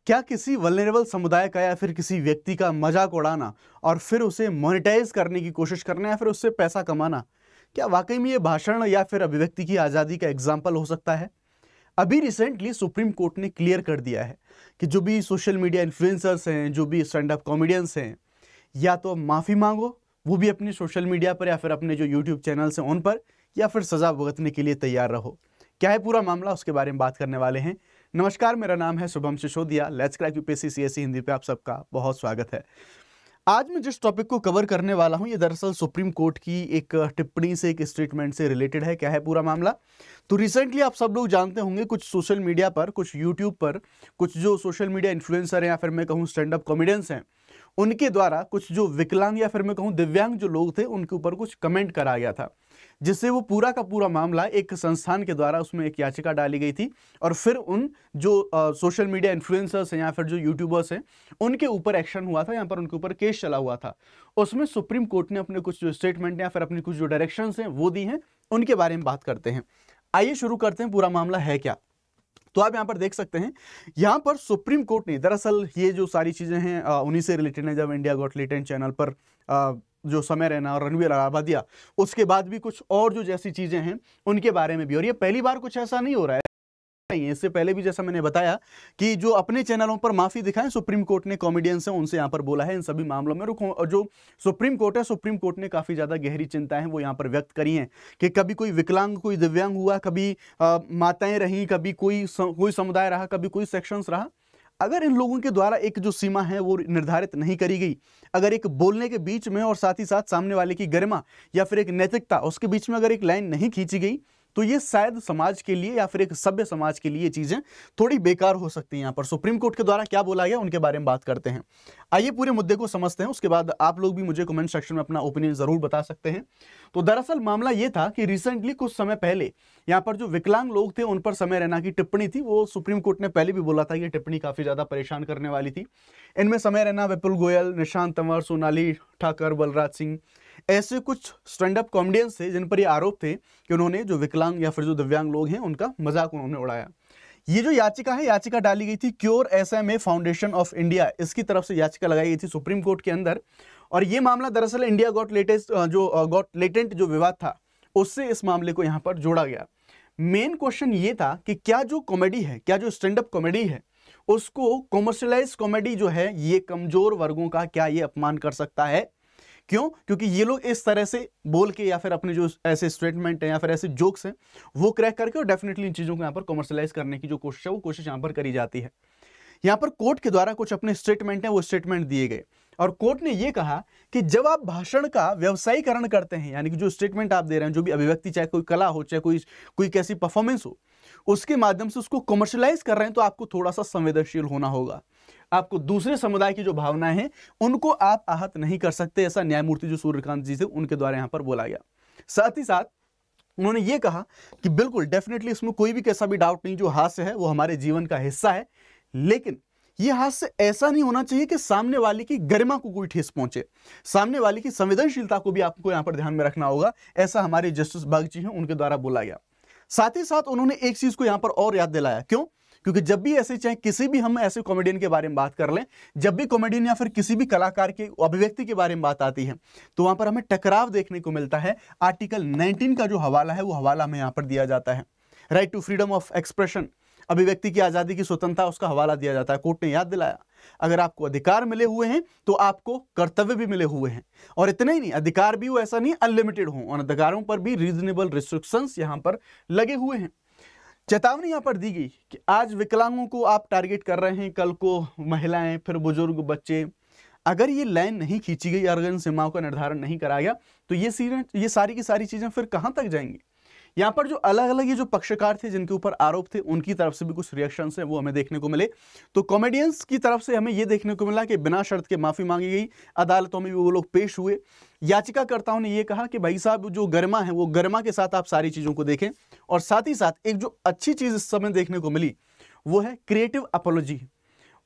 क्या किसी वल्नरेबल समुदाय का या फिर किसी व्यक्ति का मजाक उड़ाना और फिर उसे मोनेटाइज करने की कोशिश करना या फिर उससे पैसा कमाना, क्या वाकई में ये भाषण या फिर अभिव्यक्ति की आज़ादी का एग्जाम्पल हो सकता है? अभी रिसेंटली सुप्रीम कोर्ट ने क्लियर कर दिया है कि जो भी सोशल मीडिया इन्फ्लुएंसर्स हैं, जो भी स्टैंड अप कॉमेडियंस हैं, या तो माफ़ी मांगो, वो भी अपने सोशल मीडिया पर या फिर अपने जो यूट्यूब चैनल्स हैं उन पर, या फिर सज़ा भुगतने के लिए तैयार रहो। क्या है पूरा मामला, उसके बारे में बात करने वाले हैं। नमस्कार, मेरा नाम है Shubham Sisodia. Let's crack UPSC CSE Hindi पे आप सबका बहुत स्वागत है। आज मैं जिस टॉपिक को कवर करने वाला हूं, ये दरअसल सुप्रीम कोर्ट की एक टिप्पणी से, एक स्टेटमेंट से रिलेटेड है। क्या है पूरा मामला? तो रिसेंटली आप सब लोग जानते होंगे, कुछ सोशल मीडिया पर, कुछ यूट्यूब पर, कुछ जो सोशल मीडिया इन्फ्लुएंसर हैं या फिर मैं कहूँ स्टैंड अप कॉमेडियंस हैं, उनके द्वारा कुछ जो विकलांग या फिर मैं कहूँ दिव्यांग जो लोग थे, उनके ऊपर कुछ कमेंट करा गया था, जिससे वो पूरा का पूरा मामला एक संस्थान के द्वारा उसमें एक याचिका डाली गई थी और फिर उन जो सोशल मीडिया इन्फ्लुएंसर्स हैं या फिर जो यूट्यूबर्स हैं, उनके ऊपर एक्शन हुआ था, यहाँ पर उनके ऊपर केस चला हुआ था। उसमें सुप्रीम कोर्ट ने अपने कुछ जो स्टेटमेंट या फिर अपनी कुछ जो डायरेक्शंस हैं वो दी हैं, उनके बारे में बात करते हैं। आइए शुरू करते हैं, पूरा मामला है क्या। तो आप यहाँ पर देख सकते हैं, यहाँ पर सुप्रीम कोर्ट ने दरअसल ये जो सारी चीज़ें हैं उन्हीं से रिलेटेड है। जब इंडिया गॉट टैलेंट चैनल पर जो समय रैना और रणवीर अलाहाबादिया, उसके बाद भी कुछ और जो जैसी चीज़ें हैं उनके बारे में भी, और ये पहली बार कुछ ऐसा नहीं हो रहा है। नहीं, इससे पहले भी जैसा मैंने बताया कि जो अपने चैनलों पर माफी दिखाएं, सुप्रीम कोर्ट ने कॉमेडियंस हैं उनसे यहाँ पर बोला है इन सभी मामलों में। और जो सुप्रीम कोर्ट है, सुप्रीम कोर्ट ने काफी ज्यादा गहरी चिंताएं वो यहाँ पर व्यक्त करी हैं कि कभी कोई विकलांग, कोई दिव्यांग हुआ, कभी माताएं रहीं, कभी कोई समुदाय रहा, कभी कोई सेक्शंस रहा। अगर इन लोगों के द्वारा एक जो सीमा है वो निर्धारित नहीं करी गई, अगर एक बोलने के बीच में और साथ ही साथ सामने वाले की गरिमा या फिर एक नैतिकता, उसके बीच में अगर एक लाइन नहीं खींची गई, तो ये शायद समाज के लिए या फिर एक सभ्य समाज के लिए चीजें थोड़ी बेकार हो सकती हैं। यहाँ पर सुप्रीम कोर्ट के द्वारा क्या बोला गया उनके बारे में बात करते हैं। आइए पूरे मुद्दे को समझते हैं, उसके बाद आप लोग भी मुझे कमेंट सेक्शन में अपना ओपिनियन जरूर बता सकते हैं। तो दरअसल मामला ये था कि रिसेंटली कुछ समय पहले यहाँ पर जो विकलांग लोग थे उन पर समय रैना की टिप्पणी थी, वो सुप्रीम कोर्ट ने पहले भी बोला था कि टिप्पणी काफी ज्यादा परेशान करने वाली थी। इनमें समय रैना, विपुल गोयल, निशांत तंवर, सोनाली ठाकर, बलराज सिंह, ऐसे कुछ स्टैंड अप कॉमेडियंस थे जिन पर ये आरोप थे कि उन्होंने जो विकलांग या फिर जो दिव्यांग लोग हैं उनका मजाक उन्होंने उड़ाया। ये जो याचिका है, याचिका डाली गई थी cure SMA foundation of India, इसकी तरफ से याचिका लगाई गई थी सुप्रीम कोर्ट के अंदर। और ये मामला दरअसल इंडिया गॉट लेटेंट जो विवाद था उससे इस मामले को यहाँ पर जोड़ा गया। मेन क्वेश्चन ये था कि क्या जो कॉमेडी है, क्या जो स्टैंड अप कॉमेडी है, उसको कॉमर्शलाइज कॉमेडी जो है, ये कमजोर वर्गों का क्या ये अपमान कर सकता है? क्यों? क्योंकि ये लोग इस तरह से बोल के या फिर अपने जो ऐसे स्टेटमेंट हैं या फिर ऐसे जोक्स हैं वो क्रैक करके, और डेफिनेटली इन चीज़ों को यहाँ पर कमर्शलाइज करने की जो कोशिश है वो कोशिश यहाँ पर करी जाती है। यहाँ पर कोर्ट के द्वारा कुछ अपने स्टेटमेंट हैं वो स्टेटमेंट दिए गए, और कोर्ट ने ये कहा कि जब आप भाषण का व्यवसायीकरण करते हैं, यानी कि जो स्टेटमेंट आप दे रहे हैं, जो भी अभिव्यक्ति, चाहे कोई कला हो, चाहे कोई कैसी परफॉर्मेंस हो, उसके माध्यम से उसको कमर्शलाइज कर रहे हैं, तो आपको थोड़ा सा संवेदनशील होना होगा। आपको दूसरे समुदाय की जो भावनाएं हैं उनको आप आहत नहीं कर सकते, ऐसा न्यायमूर्ति जो सूर्यकांत जी थे उनके द्वारा यहां पर बोला गया। साथ ही साथ उन्होंने ये कहा कि बिल्कुल डेफिनेटली इसमें कोई भी कैसा भी डाउट नहीं, जो हास्य है वो हमारे जीवन का हिस्सा है, लेकिन ये हास्य ऐसा नहीं होना चाहिए कि सामने वाले की गरिमा को कोई ठेस पहुंचे, सामने वाले की संवेदनशीलता को भी आपको यहां पर ध्यान में रखना होगा, ऐसा हमारे जस्टिस बागची हैं उनके द्वारा बोला गया। साथ ही साथ उन्होंने एक चीज को यहां पर और याद दिलाया। क्यों? क्योंकि जब भी ऐसे, चाहे किसी भी हम ऐसे कॉमेडियन के बारे में बात कर लें, जब भी कॉमेडियन या फिर किसी भी कलाकार के अभिव्यक्ति के बारे में बात आती है तो वहां पर हमें टकराव देखने को मिलता है। आर्टिकल 19 का जो हवाला है वो हवाला हमें यहाँ पर दिया जाता है। Right to freedom of expression, अभिव्यक्ति की आजादी की स्वतंत्रता, उसका हवाला दिया जाता है। कोर्ट ने याद दिलाया, अगर आपको अधिकार मिले हुए हैं तो आपको कर्तव्य भी मिले हुए हैं, और इतना ही नहीं, अधिकार भी वो ऐसा नहीं अनलिमिटेड हो, और अधिकारों पर भी रीजनेबल रिस्ट्रिक्शंस यहां पर लगे हुए हैं। चेतावनी यहां पर दी गई कि आज विकलांगों को आप टारगेट कर रहे हैं, कल को महिलाएं, फिर बुजुर्ग, बच्चे। अगर ये लाइन नहीं खींची गई, अगर इन सीमाओं का निर्धारण नहीं कराया गया, तो ये सारी की सारी चीजें फिर कहां तक जाएंगी। यहाँ पर जो अलग अलग ये जो पक्षकार थे जिनके ऊपर आरोप थे, उनकी तरफ से भी कुछ रिएक्शंस हैं वो हमें देखने को मिले। तो कॉमेडियंस की तरफ से हमें ये देखने को मिला कि बिना शर्त के माफी मांगी गई, अदालतों में भी वो लोग पेश हुए। याचिकाकर्ताओं ने ये कहा कि भाई साहब, जो गरिमा है वो गरिमा के साथ आप सारी चीजों को देखें, और साथ ही साथ एक जो अच्छी चीज इस समय देखने को मिली वो है क्रिएटिव अपॉलॉजी।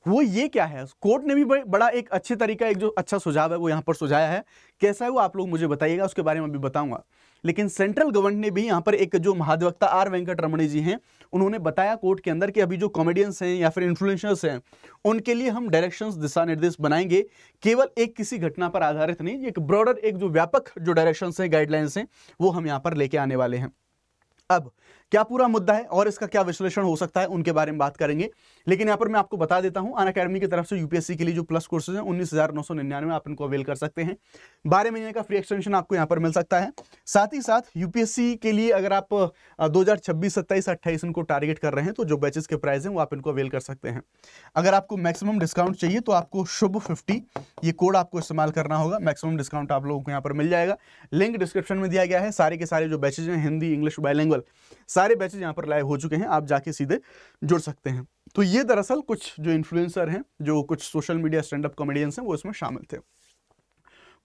वो ये क्या है, कोर्ट ने भी बड़ा एक अच्छे तरीका, एक जो अच्छा सुझाव है वो यहाँ पर सुझाया है। कैसा है वो आप लोग मुझे बताइएगा, उसके बारे में अभी बताऊंगा। लेकिन सेंट्रल गवर्नमेंट ने भी यहाँ पर एक जो महाधिवक्ता आर वेंकट रमणी जी हैं, उन्होंने बताया कोर्ट के अंदर कि अभी जो कॉमेडियंस हैं या फिर इन्फ्लुएंसर्स हैं, उनके लिए हम डायरेक्शंस, दिशा निर्देश बनाएंगे, केवल एक किसी घटना पर आधारित नहीं, एक ब्रॉडर, एक जो व्यापक जो डायरेक्शंस हैं, गाइडलाइंस हैं, वो हम यहाँ पर लेके आने वाले हैं। अब क्या पूरा मुद्दा है और इसका क्या विश्लेषण हो सकता है, उनके बारे में बात करेंगे। लेकिन यहाँ पर मैं आपको बता देता हूँ, अनअकैडमी की तरफ से यूपीएससी के लिए जो प्लस कोर्सेज हैं 19,999 आप इनको अवेल कर सकते हैं। 12 महीने का फ्री एक्सटेंशन आपको यहाँ पर मिल सकता है। साथ ही साथ यूपीएससी के लिए अगर आप 2026, 27, 28 इनको टारगेट कर रहे हैं तो जो बैचेस के प्राइस हैं वो आप इनको अवेल कर सकते हैं। अगर आपको मैक्सिमम डिस्काउंट चाहिए तो आपको शुभ 50 ये कोड आपको इस्तेमाल करना होगा। मैक्सिमम डिस्काउंट आप लोगों को यहाँ पर मिल जाएगा। लिंक डिस्क्रिप्शन में दिया गया है। सारे के सारे जो बैचेज हैं, हिंदी, इंग्लिश, बाइलिंगुअल, सारे बैचेज यहाँ पर लाइव हो चुके हैं, आप जाके सीधे जुड़ सकते हैं। तो ये दरअसल कुछ जो इन्फ्लुएंसर हैं, जो कुछ social media stand up comedians हैं, वो इसमें शामिल थे।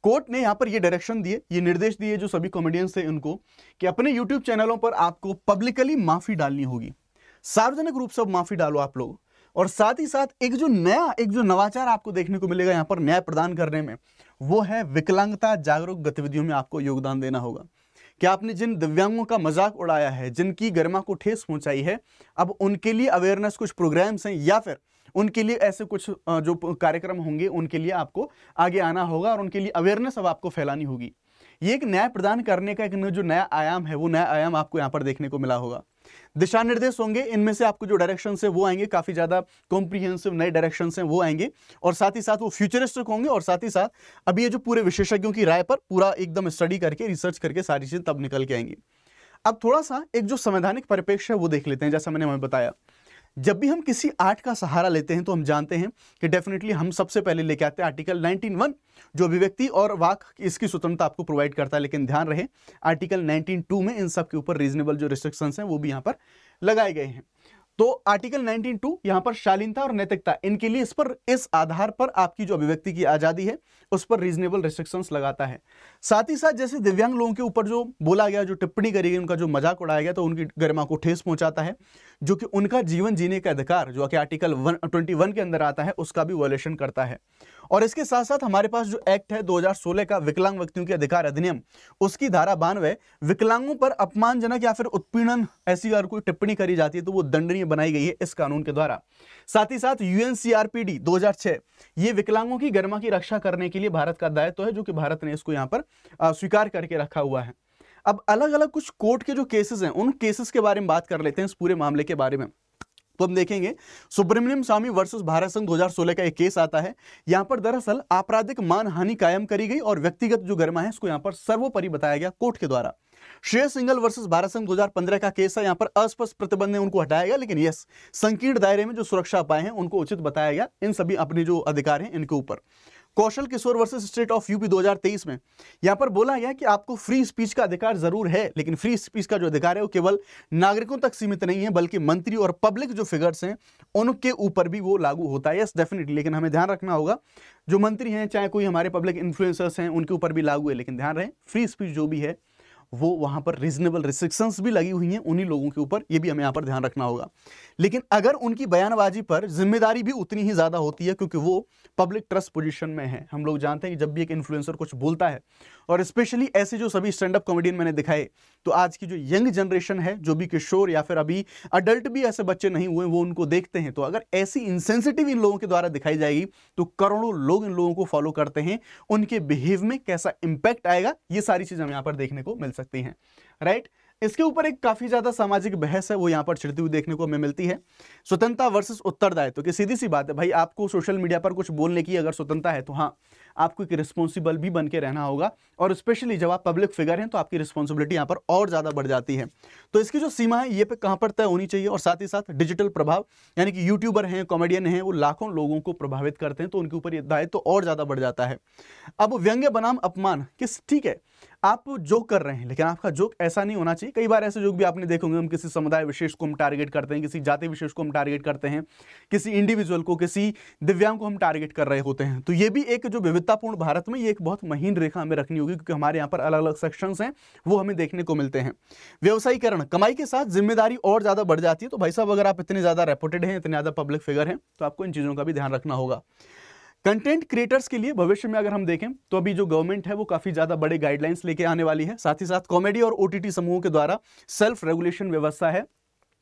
कोर्ट ने यहाँ पर ये डायरेक्शन दिए, ये निर्देश दिए जो सभी कॉमेडियंस थे उनको, कि अपने यूट्यूब चैनलों पर आपको पब्लिकली माफी डालनी होगी, सार्वजनिक रूप से माफी डालो आप लोग। और साथ ही साथ एक जो नवाचार आपको देखने को मिलेगा यहाँ पर न्याय प्रदान करने में, वो है विकलांगता जागरूक गतिविधियों में आपको योगदान देना होगा। कि आपने जिन दिव्यांगों का मजाक उड़ाया है, जिनकी गरिमा को ठेस पहुंचाई है, अब उनके लिए अवेयरनेस कुछ प्रोग्राम्स हैं या फिर उनके लिए ऐसे कुछ जो कार्यक्रम होंगे, उनके लिए आपको आगे आना होगा और उनके लिए अवेयरनेस अब आपको फैलानी होगी। ये एक न्याय प्रदान करने का एक जो नया आयाम है, वो नया आयाम आपको यहाँ पर देखने को मिला होगा। दिशा निर्देश होंगे, इनमें से आपको जो डायरेक्शन है वो आएंगे, काफी ज्यादा कॉम्प्रिहेंसिव नए डायरेक्शन हैं वो आएंगे, और साथ ही साथ वो फ्यूचरिस्टिक होंगे। और साथ ही साथ अभी ये जो पूरे विशेषज्ञों की राय पर पूरा एकदम स्टडी करके, रिसर्च करके सारी चीजें तब निकल के आएंगी। अब थोड़ा सा एक जो संवैधानिक परिप्रेक्ष्य है वो देख लेते हैं। जैसा मैंने बताया, जब भी हम किसी आर्ट का सहारा लेते हैं तो हम जानते हैं कि डेफिनेटली हम सबसे पहले लेके आते हैं आर्टिकल 19(1) जो अभिव्यक्ति और वाक इसकी स्वतंत्रता आपको प्रोवाइड करता है। लेकिन ध्यान रहे, आर्टिकल 19(2) में इन सब के ऊपर रीजनेबल जो रिस्ट्रिक्शंस हैं वो भी यहाँ पर लगाए गए हैं। तो आर्टिकल 19(2) यहाँ पर शालीनता और नैतिकता, इनके लिए इस आधार पर आपकी जो अभिव्यक्ति की आजादी है उस पर रीजनेबल रिस्ट्रिक्शंस लगाता है। साथ ही साथ जैसे दिव्यांग लोगों के ऊपर जो बोला गया, जो टिप्पणी करी गई, उनका जो मजाक उड़ाया गया, तो उनकी गरिमा को ठेस पहुंचाता है, जो कि उनका जीवन जीने का अधिकार जो कि आर्टिकल 21 के अंदर आता है उसका भी वायलेशन करता है। और इसके साथ साथ हमारे पास जो एक्ट है 2016 का, विकलांग व्यक्तियों के अधिकार अधिनियम, उसकी धारा 92 विकलांगों पर अपमानजनक या फिर उत्पीड़न ऐसी अगर कोई टिप्पणी करी जाती है तो वो दंडनीय बनाई गई है इस कानून के द्वारा। साथ ही साथ यूएनसीआरपीडी 2006, ये विकलांगों की गरिमा की रक्षा करने के लिए भारत का दायित्व है, जो कि भारत ने इसको यहाँ पर स्वीकार करके रखा हुआ है। अब अलग अलग कुछ कोर्ट के जो केसेस हैं, उन केसेस के बारे में बात कर लेते हैं, इस पूरे मामले के बारे में। तो हम देखेंगे सुब्रमण्यम स्वामी वर्सेस भारत संघ 2016 का एक केस आता है। यहां पर दरअसल आपराधिक मानहानि कायम करी गई और व्यक्तिगत जो गरिमा है इसको यहां पर सर्वोपरि बताया गया कोर्ट के द्वारा। श्रेयस सिंघल वर्सेस भारत संघ 2015 का केस है। यहां पर अस्पष्ट प्रतिबंध है उनको हटाया गया, लेकिन यस, संकीर्ण दायरे में जो सुरक्षा उपाय हैं उनको उचित बताया गया, इन सभी अपने जो अधिकार हैं इनके ऊपर। Kaushal Kishore versus state of UP 2023 में यहां पर बोला गया कि आपको फ्री स्पीच का अधिकार जरूर है, लेकिन फ्री स्पीच का जो अधिकार है वो केवल नागरिकों तक सीमित नहीं है, बल्कि मंत्री और पब्लिक जो फिगर्स हैं उनके ऊपर भी वो लागू होता है। यस, डेफिनेटली, लेकिन हमें ध्यान रखना होगा जो मंत्री हैं, चाहे कोई हमारे पब्लिक इन्फ्लुएंसर्स हैं, उनके ऊपर भी लागू है, लेकिन ध्यान रहे फ्री स्पीच जो भी है वो वहां पर रीजनेबल रिस्ट्रिक्शंस भी लगी हुई हैं उन्हीं लोगों के ऊपर, ये भी हमें यहाँ पर ध्यान रखना होगा। लेकिन अगर उनकी बयानबाजी पर जिम्मेदारी भी उतनी ही ज्यादा होती है, क्योंकि वो पब्लिक ट्रस्ट पोजीशन में है। हम लोग जानते हैं कि जब भी एक इन्फ्लुएंसर कुछ बोलता है, और स्पेशली ऐसे जो सभी स्टैंड अप कॉमेडियन मैंने दिखाए, तो आज की जो यंग जनरेशन है, जो भी किशोर या फिर अभी अडल्ट भी ऐसे बच्चे नहीं हुए, वो उनको देखते हैं। तो अगर ऐसी इंसेंसिटिव इन लोगों के द्वारा दिखाई जाएगी तो करोड़ों लोग इन लोगों को फॉलो करते हैं, उनके बिहेव में कैसा इंपैक्ट आएगा, ये सारी चीजें हमें यहाँ पर देखने को मिल सकती हैं, राइट। इसके ऊपर एक काफी ज्यादा सामाजिक बहस है, वो यहाँ पर छिड़ती हुई देखने को हमें मिलती है। स्वतंत्रता वर्सेस उत्तरदायित्व की सीधी सी बात है भाई, आपको सोशल मीडिया पर कुछ बोलने की अगर स्वतंत्रता है तो हाँ, आपको एक रिस्पॉन्सिबल भी बन के रहना होगा, और स्पेशली जब आप पब्लिक फिगर हैं तो आपकी रिस्पॉन्सिबिलिटी यहाँ पर और ज्यादा बढ़ जाती है। तो इसकी जो सीमा है ये पे कहाँ पर तय होनी चाहिए। और साथ ही साथ डिजिटल प्रभाव, यानी कि यूट्यूबर हैं, कॉमेडियन हैं, वो लाखों लोगों को प्रभावित करते हैं, तो उनके ऊपर ये दायित्व तो और ज्यादा बढ़ जाता है। अब व्यंग्य बनाम अपमान, ठीक है, आप जोक कर रहे हैं, लेकिन आपका जोक ऐसा नहीं होना चाहिए। कई बार ऐसे जोक भी आपने देखे होंगे, हम किसी समुदाय विशेष को हम टारगेट करते हैं, किसी जाति विशेष को हम टारगेट करते हैं, किसी इंडिविजुअल को, किसी दिव्यांग को हम टारगेट कर रहे होते हैं। तो ये भी एक जो विविधतापूर्ण भारत में ये एक बहुत महीन रेखा हमें रखनी होगी, क्योंकि हमारे यहाँ पर अलग अलग सेक्शंस हैं, वो हमें देखने को मिलते हैं। व्यवसायीकरण, कमाई के साथ जिम्मेदारी और ज्यादा बढ़ जाती है। तो भाई साहब, अगर आप इतने ज्यादा रेपुटेड हैं, इतने ज्यादा पब्लिक फिगर हैं, तो आपको इन चीजों का भी ध्यान रखना होगा। कंटेंट क्रिएटर्स के लिए भविष्य में अगर हम देखें तो अभी जो गवर्नमेंट है वो काफी ज्यादा बड़े गाइडलाइंस लेके आने वाली है। साथ ही साथ कॉमेडी और ओटीटी समूहों के द्वारा सेल्फ रेगुलेशन व्यवस्था है,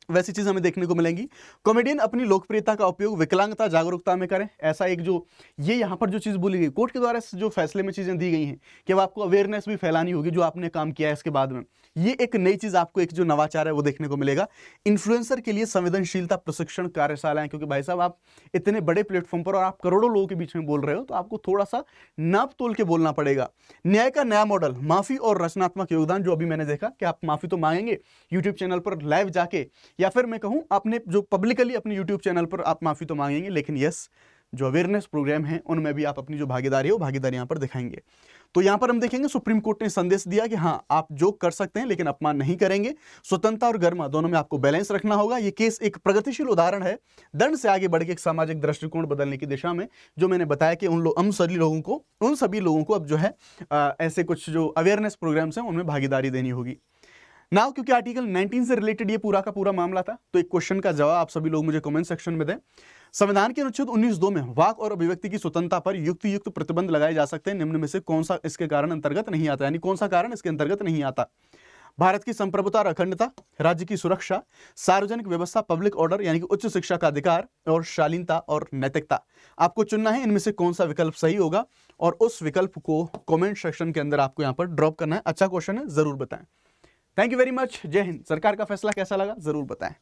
वैसी चीज हमें देखने को मिलेंगी। कॉमेडियन अपनी लोकप्रियता का उपयोग विकलांगता जागरूकता में करें, ऐसा एक जो ये यहाँ पर जो चीज बोली गई कोर्ट के द्वारा जो फैसले में चीजें दी गई हैं कि अब आपको अवेयरनेस भी फैलानी होगी जो आपने काम किया है इसके बाद में, ये एक नई चीज आपको एक जो नवाचार है वो देखने को मिलेगा। इन्फ्लुएंसर के लिए संवेदनशीलता प्रशिक्षण कार्यशालाएं, क्योंकि भाई साहब आप इतने बड़े प्लेटफॉर्म पर और आप करोड़ों लोगों के बीच में बोल रहे हो तो आपको थोड़ा सा नाप तोल के बोलना पड़ेगा। न्याय का नया मॉडल, माफी और रचनात्मक योगदान, जो अभी मैंने देखा कि आप माफी तो मांगेंगे यूट्यूब चैनल पर लाइव जाके, या फिर मैं कहूं आपने जो पब्लिकली अपने यूट्यूब चैनल पर आप माफी तो मांगेंगे, लेकिन यस जो अवेयरनेस प्रोग्राम है उनमें भी आप अपनी जो भागीदारी है वो भागीदारी यहां पर दिखाएंगे। तो यहां पर हम देखेंगे सुप्रीम कोर्ट ने संदेश दिया कि हाँ आप जो कर सकते हैं लेकिन अपमान नहीं करेंगे। स्वतंत्रता और गर्मा दोनों में आपको बैलेंस रखना होगा। ये केस एक प्रगतिशील उदाहरण है दंड से आगे बढ़ के एक सामाजिक दृष्टिकोण बदलने की दिशा में, जो मैंने बताया कि उन सभी लोगों को अब जो है ऐसे कुछ जो अवेयरनेस प्रोग्राम्स हैं उनमें भागीदारी देनी होगी। नाउ क्योंकि आर्टिकल 19 से रिलेटेड ये पूरा का पूरा मामला था तो एक क्वेश्चन का जवाब आप सभी लोग मुझे कमेंट सेक्शन में दें। संविधान के अनुच्छेद 19(2) में वाक और अभिव्यक्ति की स्वतंत्रता पर युक्त प्रतिबंध लगाए जा सकते हैं, निम्न में से कौन सा इसके कारण अंतर्गत नहीं आता, यानी कौन सा कारण इसके अंतर्गत नहीं आता। भारत की संप्रभुता और अखंडता, राज्य की सुरक्षा, सार्वजनिक व्यवस्था पब्लिक ऑर्डर यानी कि उच्च शिक्षा का अधिकार, और शालीनता और नैतिकता। आपको चुनना है इनमें से कौन सा विकल्प सही होगा और उस विकल्प को कमेंट सेक्शन के अंदर आपको यहाँ पर ड्रॉप करना है। अच्छा क्वेश्चन है, जरूर बताएं। Thank you very much. जय हिंद। सरकार का फैसला कैसा लगा जरूर बताएं।